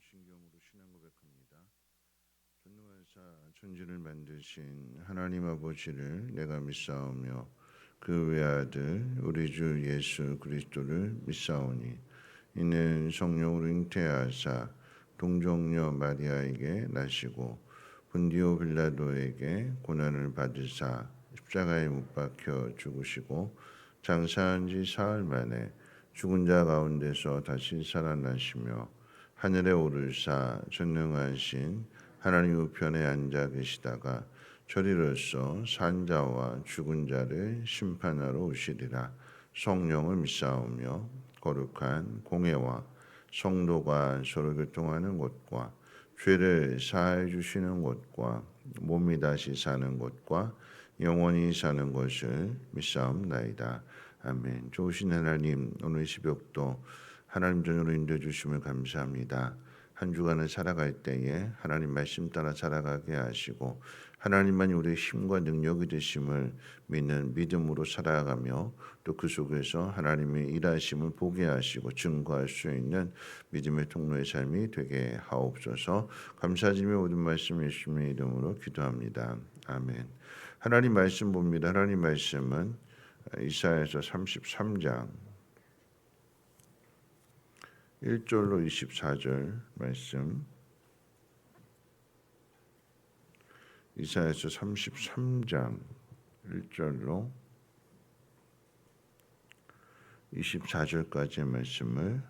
신경으로 신앙 고백합니다. 전능하사 천지를 만드신 하나님 아버지를 내가 믿사오며 그 외아들 우리 주 예수 그리스도를 믿사오니 이는 성령으로 잉태하사 동정녀 마리아에게 나시고 본디오 빌라도에게 고난을 받으사 십자가에 못 박혀 죽으시고 장사한 지 사흘 만에 죽은 자 가운데서 다시 살아나시며 하늘에 오르사 전능하신 하나님 우편에 앉아 계시다가 저리로서 산자와 죽은 자를 심판하러 오시리라. 성령을 믿사오며 거룩한 공회와 성도가 서로 교통하는 곳과 죄를 사하여 주시는 곳과 몸이 다시 사는 곳과 영원히 사는 것을 믿사옵나이다. 아멘. 좋으신 하나님, 오늘 새벽도 하나님 전으로 인도해 주심을 감사합니다. 한 주간을 살아갈 때에 하나님 말씀 따라 살아가게 하시고 하나님만이 우리의 힘과 능력이 되심을 믿는 믿음으로 살아가며 또 그 속에서 하나님의 일하심을 보게 하시고 증거할 수 있는 믿음의 통로의 삶이 되게 하옵소서. 감사드리며 모든 말씀 예수님의 이름으로 기도합니다. 아멘. 하나님 말씀 봅니다. 하나님 말씀은 이사야서 33장 1절로 24절 말씀, 이사야서 33장 1절로 24절까지의 말씀을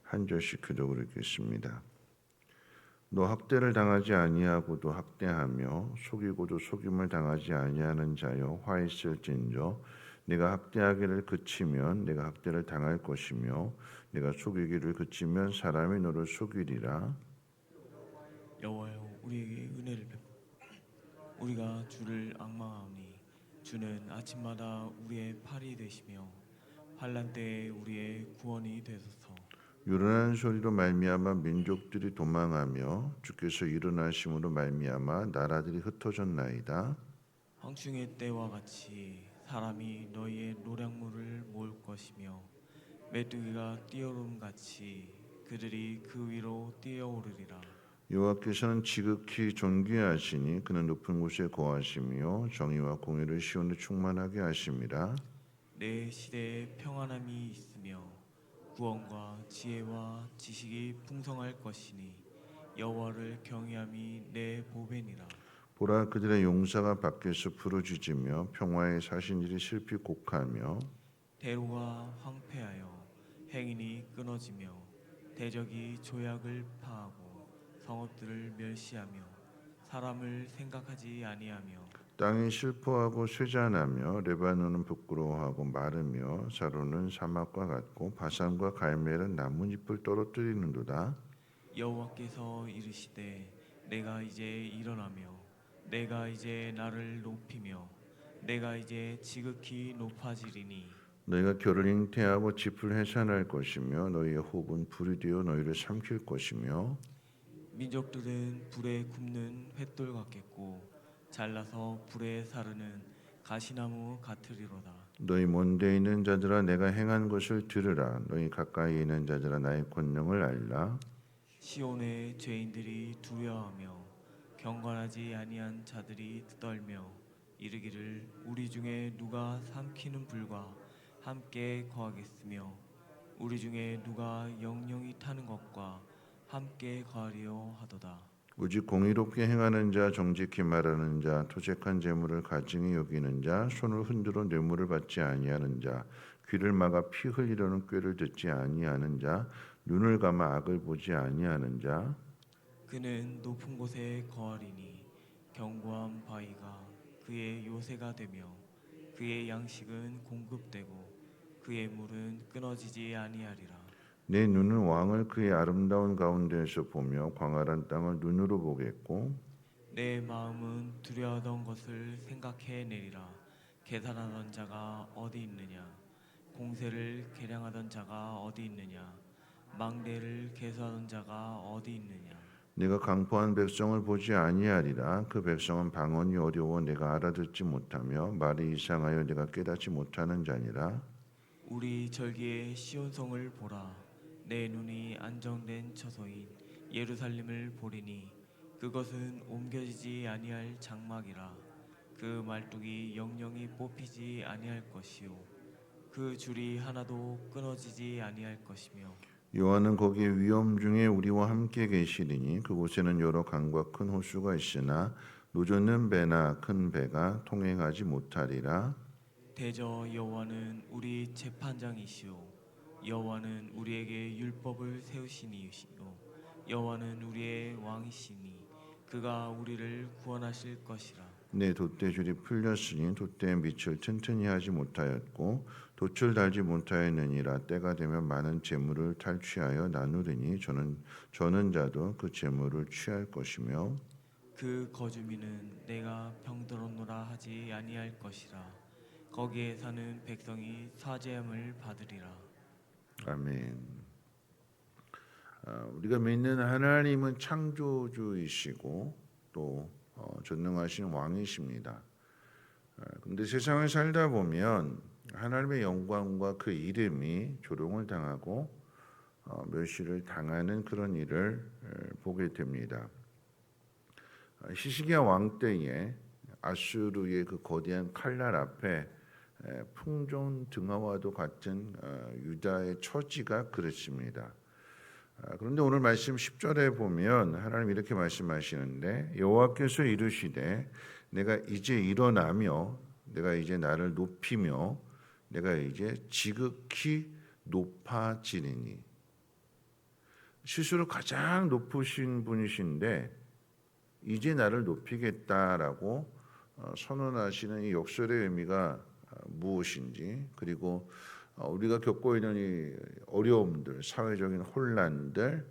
한 절씩 교독을 읽겠습니다. 너 학대를 당하지 아니하고도 학대하며 속이고도 속임을 당하지 아니하는 자여 화있을진저 내가 학대하기를 그치면 내가 학대를 당할 것이며 내가 속이기를 그치면 사람이 너를 속이리라. 여호와여 우리에게 은혜를 우리가 주를 앙망하오니 주는 아침마다 우리의 팔이 되시며 환난 때에 우리의 구원이 되소서. 요란한 소리로 말미암아 민족들이 도망하며 주께서 일어나심으로 말미암아 나라들이 흩어졌나이다. 황충의 때와 같이 사람이 너희의 노량물을 모을 것이며 메뚜기가 뛰어오름 같이 그들이 그 위로 뛰어오르리라. 여호와께서는 지극히 존귀하시니 그는 높은 곳에 거하시며 정의와 공의를 시온에 충만하게 하심이라. 내 시대에 평안함이 있으며 구원과 지혜와 지식이 풍성할 것이니 여호와를 경외함이 내 보배니라. 보라, 그들의 용사가 밖에서 부르짖으며 평화의 사신들이 슬피 곡하며 대로가 황폐하여 행인이 끊어지며 대적이 조약을 파하고 성읍들을 멸시하며 사람을 생각하지 아니하며 땅이 슬퍼하고 쇠잔하며 레바논은 부끄러워하고 마르며 사로는 사막과 같고 바산과 갈멜은 나뭇잎을 떨어뜨리는도다. 여호와께서 이르시되 내가 이제 일어나며 내가 이제 나를 높이며 내가 이제 지극히 높아지리니 너희가 결을 잉태하고 짚을 해산할 것이며 너희의 호흡은 불이 되어 너희를 삼킬 것이며 민족들은 불에 굽는 횃돌 같겠고 잘라서 불에 사르는 가시나무 같으리로다. 너희 먼데 있는 자들아 내가 행한 것을 들으라. 너희 가까이 있는 자들아 나의 권능을 알라. 시온의 죄인들이 두려워하며 경건하지 아니한 자들이 떨며 이르기를 우리 중에 누가 삼키는 불과 함께 거하겠으며 우리 중에 누가 영영이 타는 것과 함께 거하리요 하도다. 오직 공의롭게 행하는 자, 정직히 말하는 자, 토색한 재물을 가증히 여기는 자, 손을 흔들어 뇌물을 받지 아니하는 자, 귀를 막아 피 흘리려는 꾀를 듣지 아니하는 자, 눈을 감아 악을 보지 아니하는 자. 그는 높은 곳에 거하리니 견고한 바위가 그의 요새가 되며 그의 양식은 공급되고 그의 물은 끊어지지 아니하리라. 내 눈은 왕을 그의 아름다운 가운데에서 보며 광활한 땅을 눈으로 보겠고 내 마음은 두려워하던 것을 생각해내리라. 계산하던 자가 어디 있느냐? 공세를 계량하던 자가 어디 있느냐? 망대를 계수하던 자가 어디 있느냐? 내가 강포한 백성을 보지 아니하리라. 그 백성은 방언이 어려워 내가 알아듣지 못하며 말이 이상하여 내가 깨닫지 못하는 자니라. 우리 절기의 시온성을 보라. 내 눈이 안정된 처소인 예루살렘을 보리니 그것은 옮겨지지 아니할 장막이라. 그 말뚝이 영영이 뽑히지 아니할 것이요 그 줄이 하나도 끊어지지 아니할 것이며 여호와는 거기에 위험 중에 우리와 함께 계시리니 그곳에는 여러 강과 큰 호수가 있으나 노젓는 배나 큰 배가 통행하지 못하리라. 대저 여호와는 우리 재판장이시오 여호와는 우리에게 율법을 세우시니시오 여호와는 우리의 왕이시니 그가 우리를 구원하실 것이라. 내 돛대줄이 풀렸으니 돛대의 밑을 튼튼히 하지 못하였고 돛을 달지 못하였느니라. 때가 되면 많은 재물을 탈취하여 나누리니 저는 자도 그 재물을 취할 것이며 그 거주민은 내가 병들었노라 하지 아니할 것이라. 거기에 사는 백성이 사죄함을 받으리라. 아멘. 우리가 믿는 하나님은 창조주이시고 또 전능하신 왕이십니다. 그런데 세상을 살다 보면 하나님의 영광과 그 이름이 조롱을 당하고 멸시를 당하는 그런 일을 보게 됩니다. 히스기야 왕 때에 아수르의 그 거대한 칼날 앞에 풍존 등화와도 같은 유다의 처지가 그렇습니다. 그런데 오늘 말씀 10절에 보면 하나님 이렇게 말씀하시는데 여호와께서 이르시되 내가 이제 일어나며 내가 이제 나를 높이며 내가 이제 지극히 높아지리니. 스스로 가장 높으신 분이신데 이제 나를 높이겠다라고 선언하시는 이 역설의 의미가 무엇인지, 그리고 우리가 겪고 있는 이 어려움들, 사회적인 혼란들,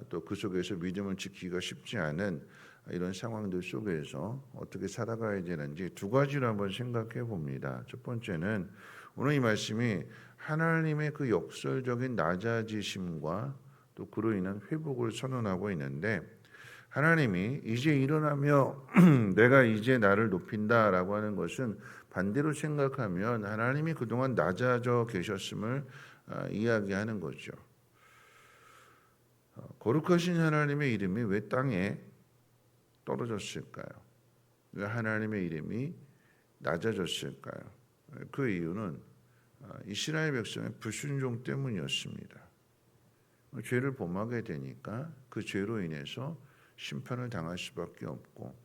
또 그 속에서 믿음을 지키기가 쉽지 않은 이런 상황들 속에서 어떻게 살아가야 되는지 두 가지로 한번 생각해 봅니다. 첫 번째는 오늘 이 말씀이 하나님의 그 역설적인 낮아지심과 또 그로 인한 회복을 선언하고 있는데, 하나님이 이제 일어나며 내가 이제 나를 높인다라고 하는 것은 반대로 생각하면 하나님이 그동안 낮아져 계셨음을 이야기하는 거죠. 거룩하신 하나님의 이름이 왜 땅에 떨어졌을까요? 왜 하나님의 이름이 낮아졌을까요? 그 이유는 이스라엘 백성의 불순종 때문이었습니다. 죄를 범하게 되니까 그 죄로 인해서 심판을 당할 수밖에 없고,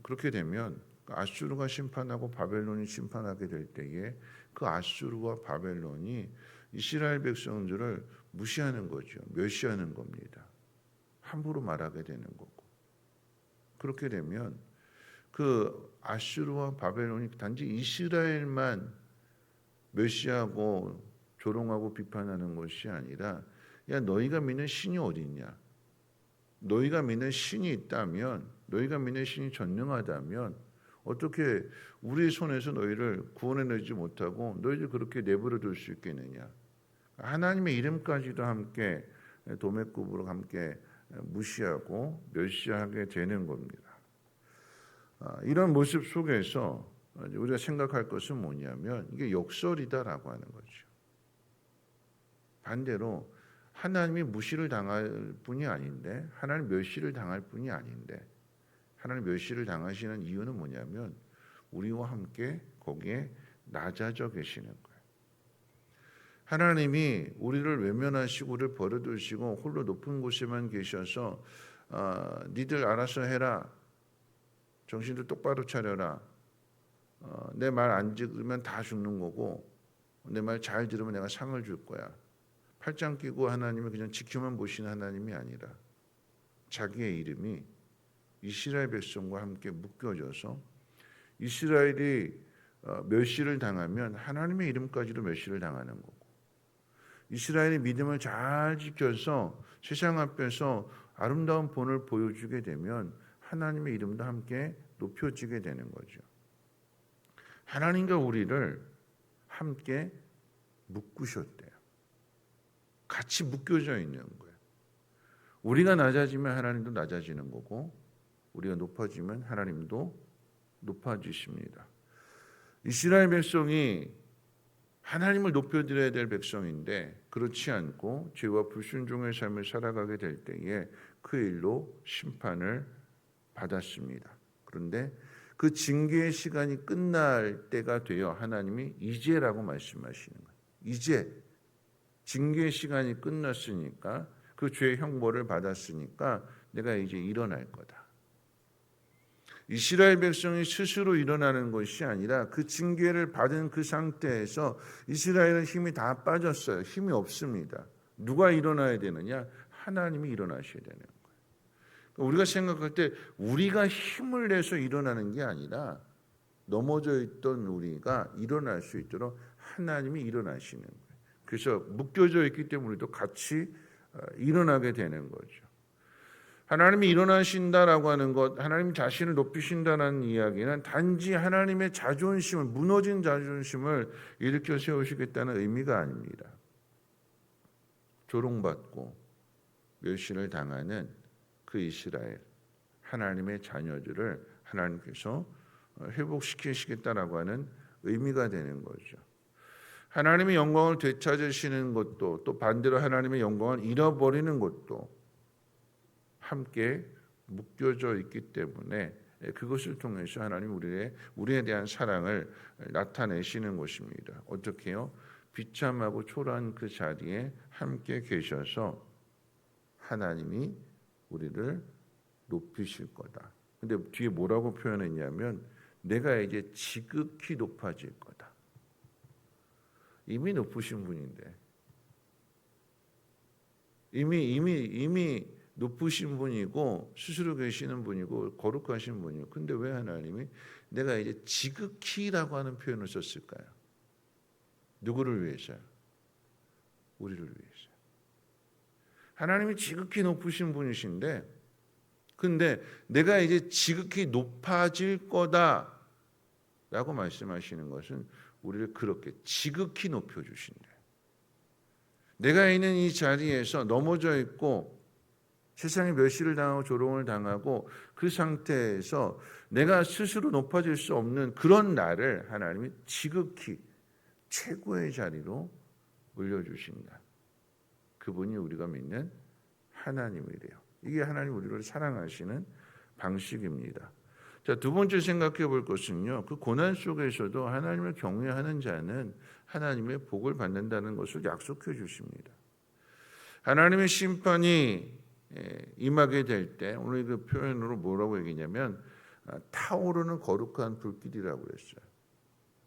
그렇게 되면 아수르가 심판하고 바벨론이 심판하게 될 때에 그 아수르와 바벨론이 이스라엘 백성들을 무시하는 거죠. 멸시하는 겁니다. 함부로 말하게 되는 거고, 그렇게 되면 그 아수르와 바벨론이 단지 이스라엘만 멸시하고 조롱하고 비판하는 것이 아니라, 야 너희가 믿는 신이 어디 있냐? 너희가 믿는 신이 있다면, 너희가 믿는 신이 전능하다면 어떻게 우리 손에서 너희를 구원해내지 못하고 너희들 그렇게 내버려 둘 수 있겠느냐? 하나님의 이름까지도 함께 도매급으로 함께 무시하고 멸시하게 되는 겁니다. 이런 모습 속에서 우리가 생각할 것은 뭐냐면 이게 역설이다라고 하는 거죠. 반대로 하나님이 무시를 당할 뿐이 아닌데, 하나님 멸시를 당할 뿐이 아닌데, 하나님 멸시를 당하시는 이유는 뭐냐면 우리와 함께 거기에 낮아져 계시는 거예요. 하나님이 우리를 외면하시고 우리를 버려두시고 홀로 높은 곳에만 계셔서 니들 알아서 해라, 정신들 똑바로 차려라, 내 말 안 들으면 다 죽는 거고 내 말 잘 들으면 내가 상을 줄 거야, 팔짱 끼고 하나님을 그냥 지켜만 보시는 하나님이 아니라 자기의 이름이 이스라엘 백성과 함께 묶여져서 이스라엘이 멸시를 당하면 하나님의 이름까지도 멸시를 당하는 거고, 이스라엘이 믿음을 잘 지켜서 세상 앞에서 아름다운 본을 보여주게 되면 하나님의 이름도 함께 높여지게 되는 거죠. 하나님과 우리를 함께 묶으셨대요. 같이 묶여져 있는 거예요. 우리가 낮아지면 하나님도 낮아지는 거고, 우리가 높아지면 하나님도 높아지십니다. 이스라엘 백성이 하나님을 높여드려야 될 백성인데 그렇지 않고 죄와 불순종의 삶을 살아가게 될 때에 그 일로 심판을 받았습니다. 그런데 그 징계의 시간이 끝날 때가 되어 하나님이 이제라고 말씀하시는 거예요. 이제 징계의 시간이 끝났으니까 그 죄의 형벌을 받았으니까 내가 이제 일어날 거다. 이스라엘 백성이 스스로 일어나는 것이 아니라 그 징계를 받은 그 상태에서 이스라엘은 힘이 다 빠졌어요. 힘이 없습니다. 누가 일어나야 되느냐? 하나님이 일어나셔야 되는 거예요. 우리가 생각할 때 우리가 힘을 내서 일어나는 게 아니라 넘어져 있던 우리가 일어날 수 있도록 하나님이 일어나시는 거예요. 그래서 묶여져 있기 때문에 우리도 같이 일어나게 되는 거죠. 하나님이 일어나신다라고 하는 것, 하나님 자신을 높이신다는 이야기는 단지 하나님의 자존심을, 무너진 자존심을 일으켜 세우시겠다는 의미가 아닙니다. 조롱받고 멸시를 당하는 그 이스라엘, 하나님의 자녀들을 하나님께서 회복시키시겠다라고 하는 의미가 되는 거죠. 하나님의 영광을 되찾으시는 것도 또 반대로 하나님의 영광을 잃어버리는 것도 함께 묶여져 있기 때문에 그것을 통해서 하나님 우리에 대한 사랑을 나타내시는 것입니다. 어떻게요? 비참하고 초라한 그 자리에 함께 계셔서 하나님이 우리를 높이실 거다. 근데 뒤에 뭐라고 표현했냐면 내가 이제 지극히 높아질 거다. 이미 높으신 분인데 이미 높으신 분이고 스스로 계시는 분이고 거룩하신 분이고 근데 왜 하나님이 내가 이제 지극히라고 하는 표현을 썼을까요? 누구를 위해서요? 우리를 위해서. 하나님이 지극히 높으신 분이신데 근데 내가 이제 지극히 높아질 거다라고 말씀하시는 것은 우리를 그렇게 지극히 높여주신대. 내가 있는 이 자리에서 넘어져 있고 세상에 멸시를 당하고 조롱을 당하고 그 상태에서 내가 스스로 높아질 수 없는 그런 나를 하나님이 지극히 최고의 자리로 올려주신다. 그분이 우리가 믿는 하나님이래요. 이게 하나님 우리를 사랑하시는 방식입니다. 자, 두 번째 생각해 볼 것은요. 그 고난 속에서도 하나님을 경외하는 자는 하나님의 복을 받는다는 것을 약속해 주십니다. 하나님의 심판이 임하게 될 때 오늘 그 표현으로 뭐라고 얘기냐면 타오르는 거룩한 불길이라고 그랬어요.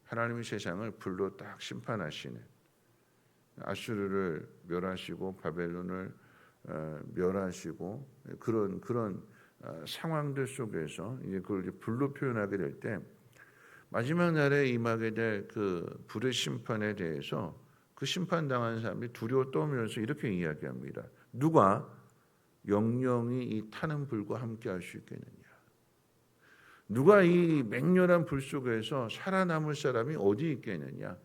하나님의 세상을 불로 딱 심판하시는 아수르를 멸하시고 바벨론을 멸하시고 그런 상황들 속에서 이제 그걸 이제 불로 표현하게 될 때 마지막 날에 임하게 될 그 불의 심판에 대해서 그 심판당한 사람이 두려워 떨면서 이렇게 이야기합니다. 누가 영영이 이 타는 불과 함께 할 수 있겠느냐? 누가 이 맹렬한 불 속에서 살아남을 사람이 어디 있겠느냐?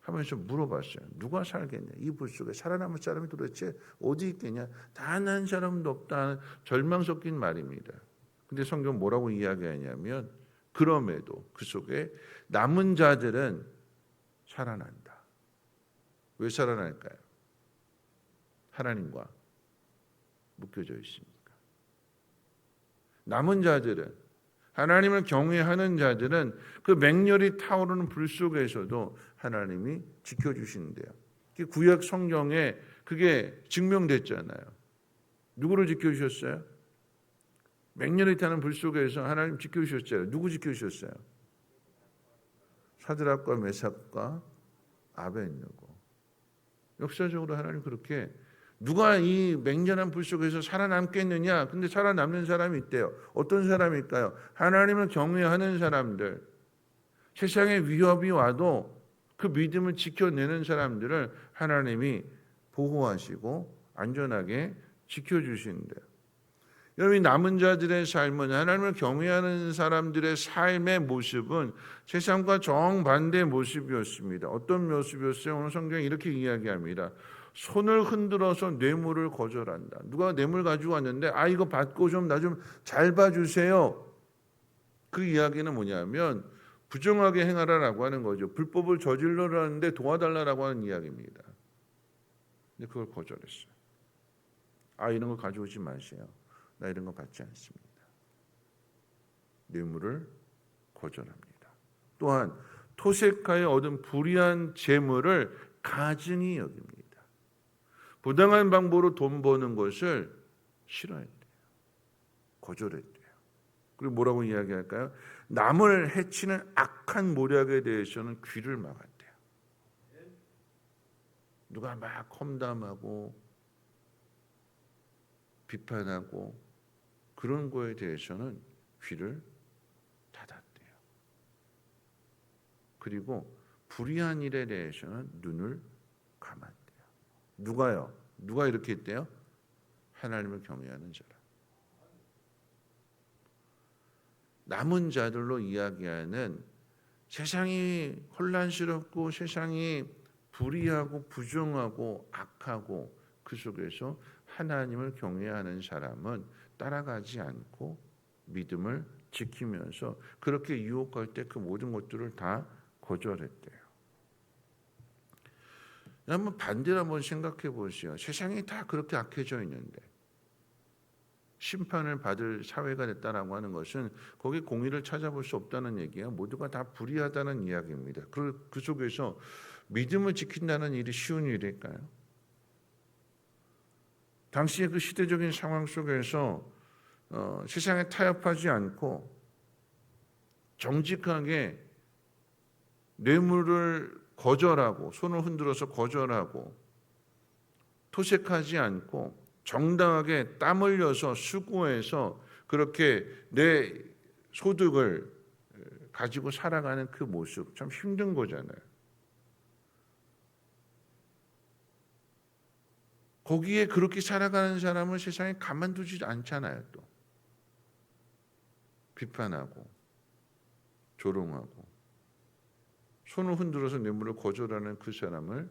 하면서 물어봤어요. 누가 살겠냐? 이 불 속에 살아남을 사람이 도대체 어디 있겠냐? 단 한 사람도 없다는 절망 섞인 말입니다. 근데 성경 뭐라고 이야기하냐면 그럼에도 그 속에 남은 자들은 살아난다. 왜 살아날까요? 하나님과 묶여져 있으니까. 남은 자들은 하나님을 경외하는 자들은 그 맹렬히 타오르는 불 속에서도 하나님이 지켜주시는데요. 구약 성경에 그게 증명됐잖아요. 누구를 지켜주셨어요? 맹렬히 타는 불 속에서 하나님 지켜주셨잖아요. 누구 지켜주셨어요? 사드락과 메삭과 아벳느고. 역사적으로 하나님 그렇게 누가 이 맹렬한 불 속에서 살아남겠느냐? 근데 살아남는 사람이 있대요. 어떤 사람일까요? 하나님을 경외하는 사람들. 세상에 위협이 와도 그 믿음을 지켜내는 사람들을 하나님이 보호하시고 안전하게 지켜주신대요. 여러분, 남은 자들의 삶은 하나님을 경외하는 사람들의 삶의 모습은 세상과 정반대의 모습이었습니다. 어떤 모습이었어요? 오늘 성경이 이렇게 이야기합니다. 손을 흔들어서 뇌물을 거절한다. 누가 뇌물 가지고 왔는데 이거 받고 좀 나 좀 잘 봐주세요. 그 이야기는 뭐냐면 부정하게 행하라라고 하는 거죠. 불법을 저질러라는데 도와달라라고 하는 이야기입니다. 근데 그걸 거절했어요. 이런 거 가져오지 마세요. 나 이런 거 받지 않습니다. 뇌물을 거절합니다. 또한 토색하여 얻은 불의한 재물을 가증히 여깁니다. 부당한 방법으로 돈 버는 것을 싫어했대요. 거절했대요. 그리고 뭐라고 이야기할까요? 남을 해치는 악한 모략에 대해서는 귀를 막았대요. 누가 막 험담하고 비판하고 그런 거에 대해서는 귀를 닫았대요. 그리고 불의한 일에 대해서는 눈을 감았대요. 누가요? 누가 이렇게 했대요? 하나님을 경외하는 자라. 남은 자들로 이야기하는 세상이 혼란스럽고 세상이 불의하고 부정하고 악하고 그 속에서 하나님을 경외하는 사람은 따라가지 않고 믿음을 지키면서 그렇게 유혹할 때 그 모든 것들을 다 거절했대요. 한번 반대로 한번 생각해 보시오. 세상이 다 그렇게 악해져 있는데 심판을 받을 사회가 됐다라고 하는 것은 거기 공의를 찾아볼 수 없다는 얘기야. 모두가 다 불의하다는 이야기입니다. 그 속에서 믿음을 지킨다는 일이 쉬운 일일까요? 당시의 그 시대적인 상황 속에서 세상에 타협하지 않고 정직하게 뇌물을 거절하고 손을 흔들어서 거절하고 토색하지 않고 정당하게 땀 흘려서 수고해서 그렇게 내 소득을 가지고 살아가는 그 모습 참 힘든 거잖아요. 거기에 그렇게 살아가는 사람은 세상에 가만두지 않잖아요. 또 비판하고 조롱하고 손을 흔들어서 뇌물을 거절하는 그 사람을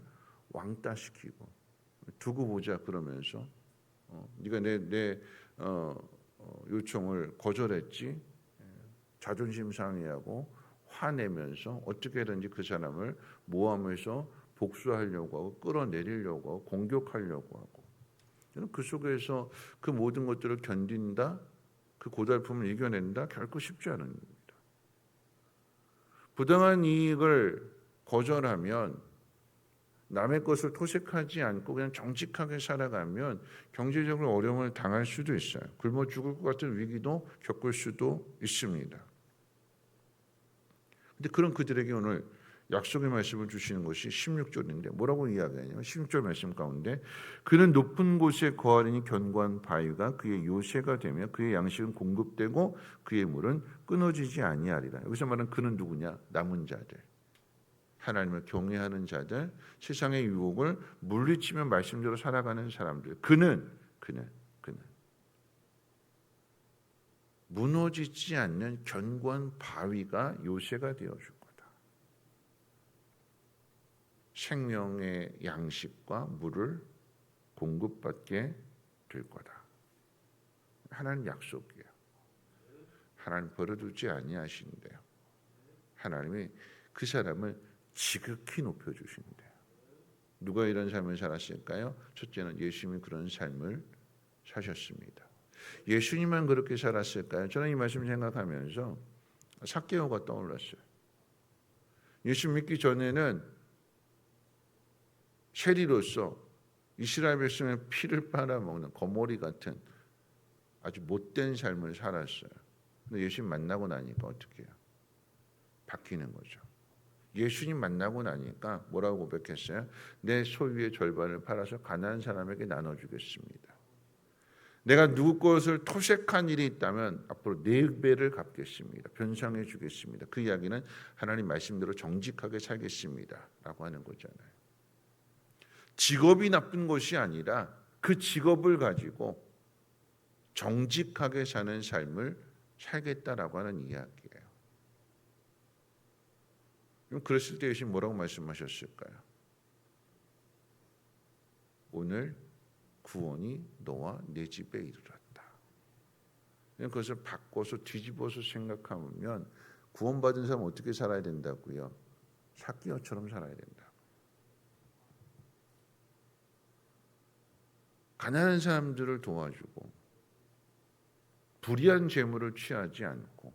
왕따시키고 두고 보자 그러면서 네가 내 요청을 거절했지, 자존심 상해하고 화내면서 어떻게든지 그 사람을 모함해서 복수하려고 하고 끌어내리려고 하고 공격하려고 하고 저는 그 속에서 그 모든 것들을 견딘다, 그 고달픔을 이겨낸다 결코 쉽지 않은 일입니다. 부당한 이익을 거절하면 남의 것을 토색하지 않고 그냥 정직하게 살아가면 경제적으로 어려움을 당할 수도 있어요. 굶어 죽을 것 같은 위기도 겪을 수도 있습니다. 근데 그런 그들에게 오늘 약속의 말씀을 주시는 것이 16절인데 뭐라고 이야기하냐면 16절 말씀 가운데 그는 높은 곳에 거하리니 견고한 바위가 그의 요새가 되며 그의 양식은 공급되고 그의 물은 끊어지지 아니하리라. 여기서 말하는 그는 누구냐? 남은 자들. 하나님을 경외하는 자들, 세상의 유혹을 물리치며 말씀대로 살아가는 사람들. 그는 무너지지 않는 견고한 바위가 요새가 되어줄 거다. 생명의 양식과 물을 공급받게 될 거다. 하나님 약속이에요. 하나님 버려두지 아니하신대요. 하나님이 그 사람을 지극히 높여주신대요. 누가 이런 삶을 살았을까요? 첫째는 예수님이 그런 삶을 사셨습니다. 예수님만 그렇게 살았을까요? 저는 이 말씀 생각하면서 삭개오가 떠올랐어요. 예수 믿기 전에는 세리로서 이스라엘 백성의 피를 빨아먹는 거머리 같은 아주 못된 삶을 살았어요. 근데 예수님 만나고 나니까 어떻게 해요? 바뀌는 거죠. 예수님 만나고 나니까 뭐라고 고백했어요? 내 소유의 절반을 팔아서 가난한 사람에게 나눠주겠습니다. 내가 누구 것을 토색한 일이 있다면 앞으로 4배를 갚겠습니다. 변상해 주겠습니다. 그 이야기는 하나님 말씀대로 정직하게 살겠습니다 라고 하는 거잖아요. 직업이 나쁜 것이 아니라 그 직업을 가지고 정직하게 사는 삶을 살겠다라고 하는 이야기예요. 그럼 그랬을 때 예수님 뭐라고 말씀하셨을까요? 오늘 구원이 너와 내 집에 이르렀다. 그것을 바꿔서 뒤집어서 생각하면 구원받은 사람 어떻게 살아야 된다고요? 삭개오처럼 살아야 된다. 가난한 사람들을 도와주고 불의한 재물을 취하지 않고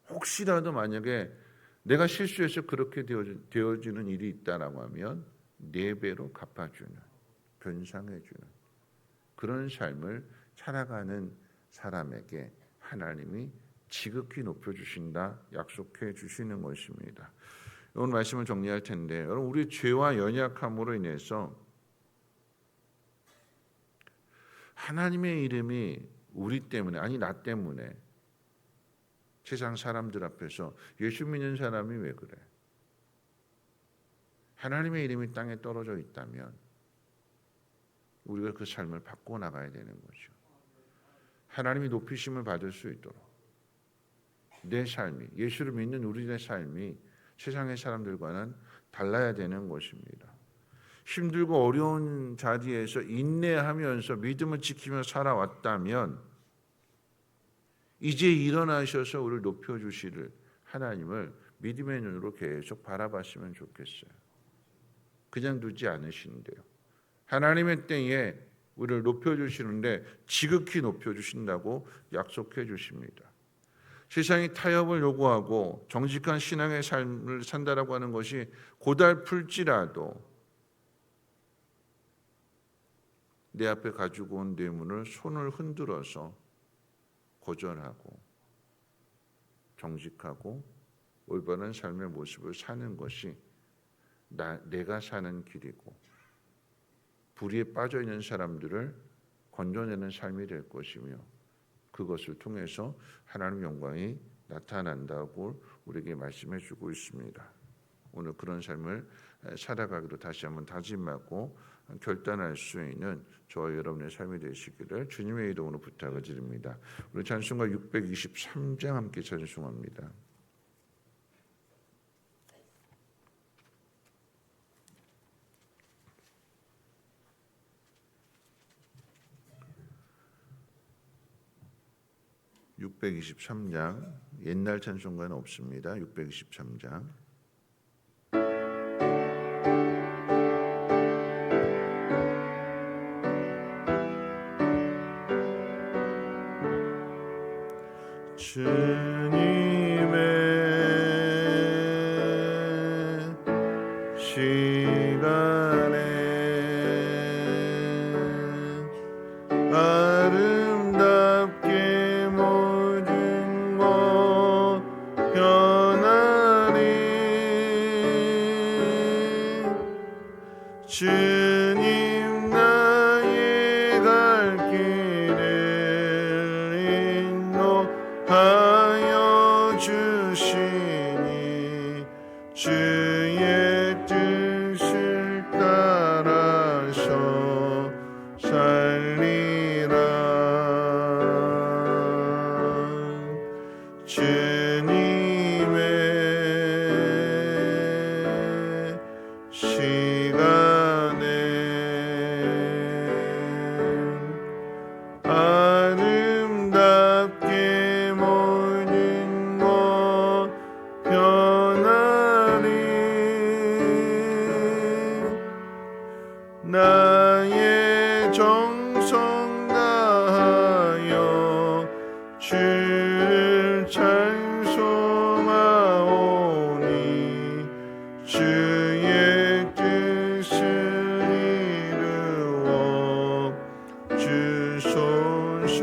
혹시라도 만약에 내가 실수해서 그렇게 되어지는 일이 있다라고 하면 4배로 갚아주는, 변상해주는 그런 삶을 살아가는 사람에게 하나님이 지극히 높여주신다, 약속해 주시는 것입니다. 오늘 말씀을 정리할 텐데, 여러분 우리 죄와 연약함으로 인해서 하나님의 이름이 우리 때문에, 아니 나 때문에 세상 사람들 앞에서 예수 믿는 사람이 왜 그래? 하나님의 이름이 땅에 떨어져 있다면 우리가 그 삶을 바꿔나가야 되는 거죠. 하나님이 높이심을 받을 수 있도록 내 삶이, 예수를 믿는 우리의 삶이 세상의 사람들과는 달라야 되는 것입니다. 힘들고 어려운 자리에서 인내하면서 믿음을 지키며 살아왔다면 이제 일어나셔서 우리를 높여주시를 하나님을 믿음의 눈으로 계속 바라봤으면 좋겠어요. 그냥 두지 않으시는데요. 하나님의 때에 우리를 높여주시는데 지극히 높여주신다고 약속해 주십니다. 세상이 타협을 요구하고 정직한 신앙의 삶을 산다라고 하는 것이 고달플지라도 내 앞에 가지고 온 뇌물을 손을 흔들어서 거절하고 정직하고 올바른 삶의 모습을 사는 것이 내가 사는 길이고 불의에 빠져 있는 사람들을 건져내는 삶이 될 것이며 그것을 통해서 하나님의 영광이 나타난다고 우리에게 말씀해 주고 있습니다. 오늘 그런 삶을 살아가기로 다시 한번 다짐하고 결단할 수 있는 저와 여러분의 삶이 되시기를 주님의 이름으로 부탁을 드립니다. 우리 찬송가 623장 함께 찬송합니다. (623장) 옛날 찬송가는 없습니다. 623장 주님의 시간에 아름답게 모든 것 변하리. 주님 나의 갈 길을 인도하여 주시니 주의 뜻을 따라서 살리라. 주님의 시간에 아름답게 모든 것 변하리. 나의 정성 다하여 주를 찬송하오니 주의 뜻을 이루어 주소서.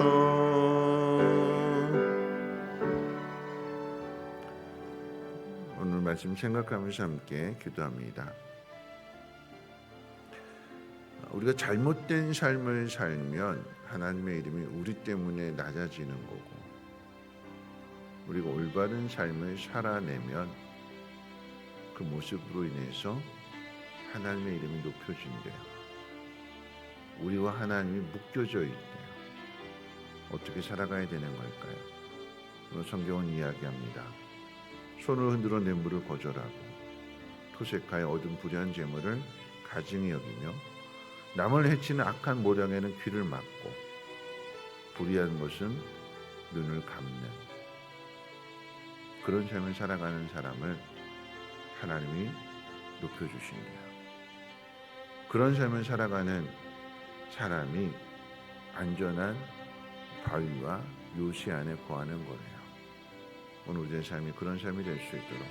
오늘 말씀 생각하면서 함께 기도합니다. 우리가 잘못된 삶을 살면 하나님의 이름이 우리 때문에 낮아지는 거고, 우리가 올바른 삶을 살아내면 그 모습으로 인해서 하나님의 이름이 높여진대요. 우리와 하나님이 묶여져 있대요. 어떻게 살아가야 되는 걸까요? 오늘 성경은 이야기합니다. 손을 흔들어 뇌물을 거절하고 토색하여 얻은 불의한 재물을 가증히 여기며 남을 해치는 악한 모량에는 귀를 막고 불의한 것은 눈을 감는 그런 삶을 살아가는 사람을 하나님이 높여주신대요. 그런 삶을 살아가는 사람이 안전한 바위와 요새 안에 거하는 거래요. 오늘 우리의 삶이 그런 삶이 될 수 있도록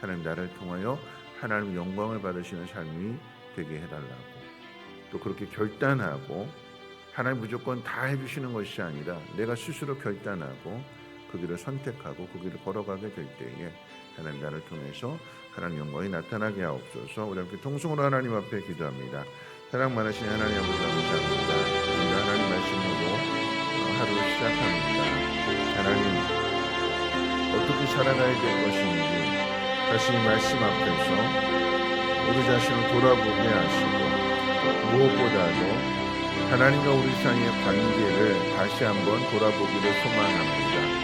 하나님 나를 통하여 하나님 영광을 받으시는 삶이 되게 해달라고, 또 그렇게 결단하고 하나님 무조건 다 해주시는 것이 아니라 내가 스스로 결단하고 그 길을 선택하고 그 길을 걸어가게 될 때에 하나님 나를 통해서 하나님 영광이 나타나게 하옵소서. 우리 함께 통성으로 하나님 앞에 기도합니다. 사랑 많으신 하나님 아버지 감사합니다. 우리가 하나님 말씀으로 하루를 시작합니다. 하나님 어떻게 살아가야 될 것인지 다시 이 말씀 앞에서 우리 자신을 돌아보게 하시고 무엇보다도 하나님과 우리 사이의 관계를 다시 한번 돌아보기를 소망합니다.